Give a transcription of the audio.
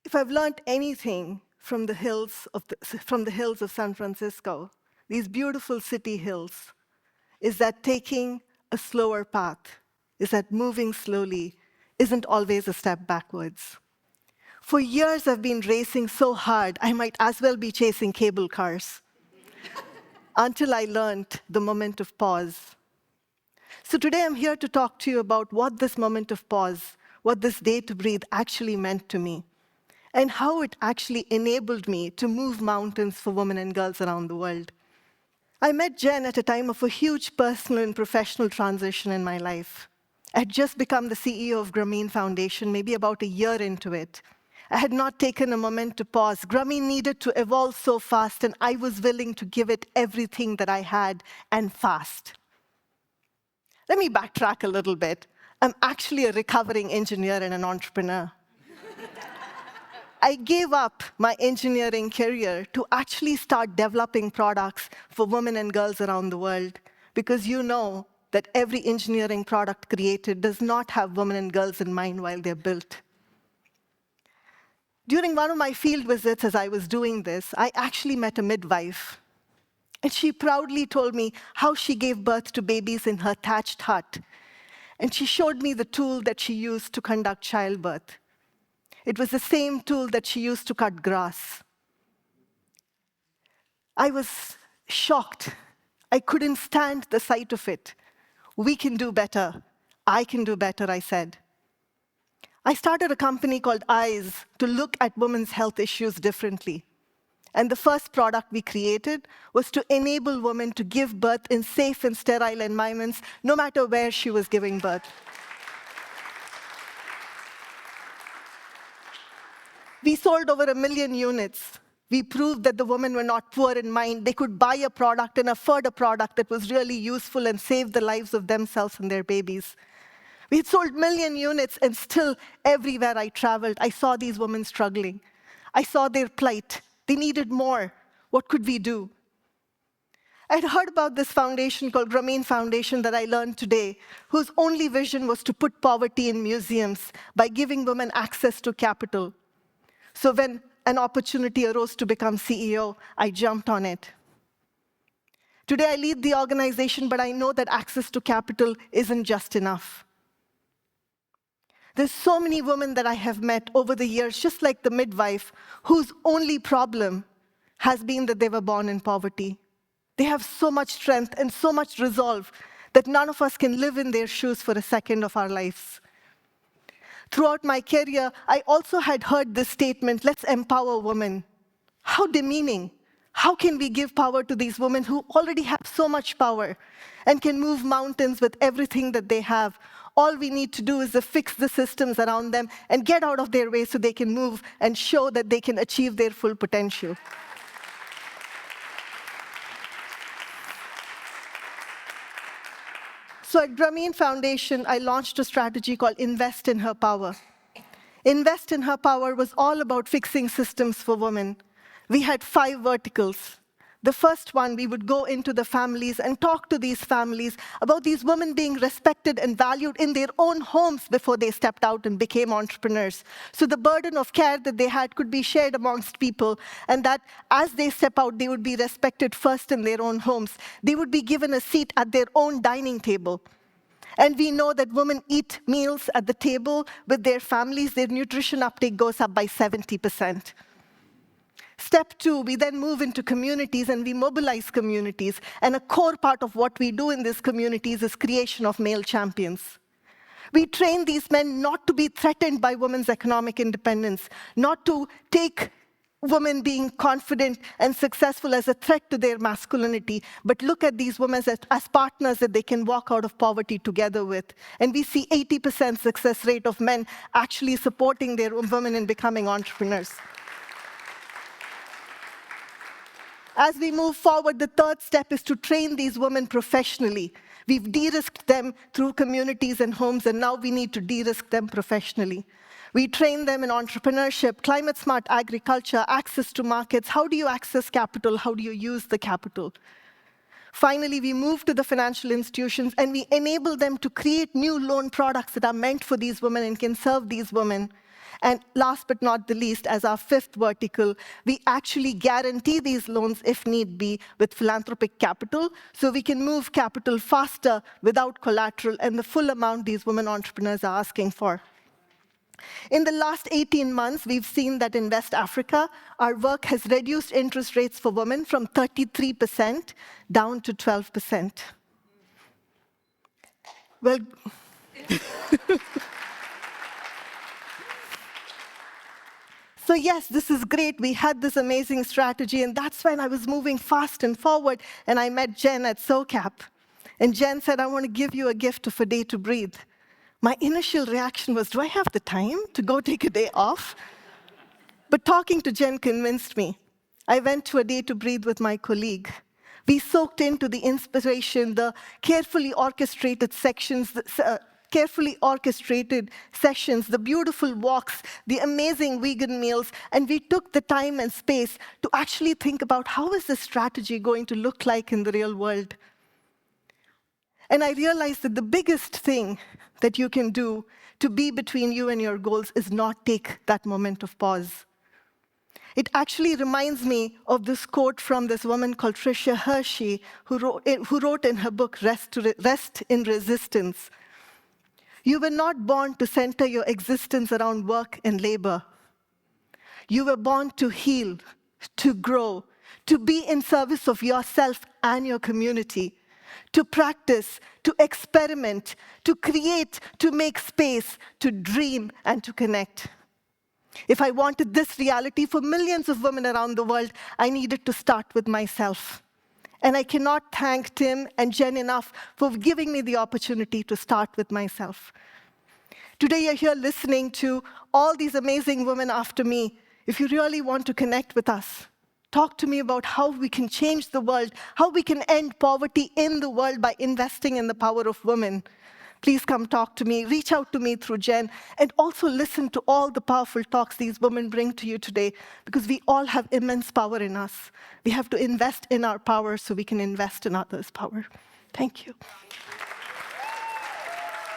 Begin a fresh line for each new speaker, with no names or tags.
If I've learned anything from the hills of San Francisco, these beautiful city hills, is that taking a slower path, is that moving slowly isn't always a step backwards. For years, I've been racing so hard, I might as well be chasing cable cars, until I learned the moment of pause. So today, I'm here to talk to you about what this moment of pause, what this day to breathe actually meant to me, and how it actually enabled me to move mountains for women and girls around the world. I met Jen at a time of a huge personal and professional transition in my life. I had just become the CEO of Grameen Foundation, maybe about a year into it. I had not taken a moment to pause. Grameen needed to evolve so fast, and I was willing to give it everything that I had, and fast. Let me backtrack a little bit. I'm actually a recovering engineer and an entrepreneur. I gave up my engineering career to actually start developing products for women and girls around the world, because you know that every engineering product created does not have women and girls in mind while they're built. During one of my field visits as I was doing this, I actually met a midwife. And she proudly told me how she gave birth to babies in her thatched hut. And she showed me the tool that she used to conduct childbirth. It was the same tool that she used to cut grass. I was shocked. I couldn't stand the sight of it. We can do better. I can do better, I said. I started a company called Eyes to look at women's health issues differently. And the first product we created was to enable women to give birth in safe and sterile environments, no matter where she was giving birth. We sold over 1 million units. We proved that the women were not poor in mind. They could buy a product and afford a product that was really useful and save the lives of themselves and their babies. We had sold 1 million units, and still, everywhere I traveled, I saw these women struggling. I saw their plight. They needed more. What could we do? I'd heard about this foundation called Grameen Foundation that I learned today, whose only vision was to put poverty in museums by giving women access to capital. So when an opportunity arose to become CEO, I jumped on it. Today, I lead the organization, but I know that access to capital isn't just enough. There's so many women that I have met over the years, just like the midwife, whose only problem has been that they were born in poverty. They have so much strength and so much resolve that none of us can live in their shoes for a second of our lives. Throughout my career, I also had heard this statement, let's empower women. How demeaning. How can we give power to these women who already have so much power and can move mountains with everything that they have? All we need to do is to fix the systems around them and get out of their way so they can move and show that they can achieve their full potential. So at Grameen Foundation, I launched a strategy called Invest in Her Power. Invest in Her Power was all about fixing systems for women. We had 5 verticals. The first one, we would go into the families and talk to these families about these women being respected and valued in their own homes before they stepped out and became entrepreneurs. So the burden of care that they had could be shared amongst people, and that as they step out, they would be respected first in their own homes. They would be given a seat at their own dining table. And we know that women eat meals at the table with their families, their nutrition uptake goes up by 70%. Step 2, we then move into communities and we mobilize communities. And a core part of what we do in these communities is creation of male champions. We train these men not to be threatened by women's economic independence, not to take women being confident and successful as a threat to their masculinity, but look at these women as partners that they can walk out of poverty together with. And we see 80% success rate of men actually supporting their women in becoming entrepreneurs. As we move forward, the third step is to train these women professionally. We've de-risked them through communities and homes, and now we need to de-risk them professionally. We train them in entrepreneurship, climate-smart agriculture, access to markets. How do you access capital? How do you use the capital? Finally, we move to the financial institutions, and we enable them to create new loan products that are meant for these women and can serve these women. And last but not the least, as our fifth vertical, we actually guarantee these loans if need be with philanthropic capital, so we can move capital faster without collateral and the full amount these women entrepreneurs are asking for. In the last 18 months, we've seen that in West Africa, our work has reduced interest rates for women from 33% down to 12%. Well, so yes, this is great. We had this amazing strategy, and that's when I was moving fast and forward, and I met Jen at SOCAP. And Jen said, I want to give you a gift of a day to breathe. My initial reaction was, do I have the time to go take a day off? But talking to Jen convinced me. I went to a day to breathe with my colleague. We soaked into the inspiration, the carefully orchestrated sessions, the beautiful walks, the amazing vegan meals, and we took the time and space to actually think about how is this strategy going to look like in the real world. And I realized that the biggest thing that you can do to be between you and your goals is not take that moment of pause. It actually reminds me of this quote from this woman called Tricia Hershey, who wrote in her book, Rest in Resistance. You were not born to center your existence around work and labor. You were born to heal, to grow, to be in service of yourself and your community, to practice, to experiment, to create, to make space, to dream, and to connect. If I wanted this reality for millions of women around the world, I needed to start with myself. And I cannot thank Tim and Jen enough for giving me the opportunity to start with myself. Today you're here listening to all these amazing women after me. If you really want to connect with us, talk to me about how we can change the world, how we can end poverty in the world by investing in the power of women. Please come talk to me, reach out to me through Jen, and also listen to all the powerful talks these women bring to you today, because we all have immense power in us. We have to invest in our power so we can invest in others' power. Thank you.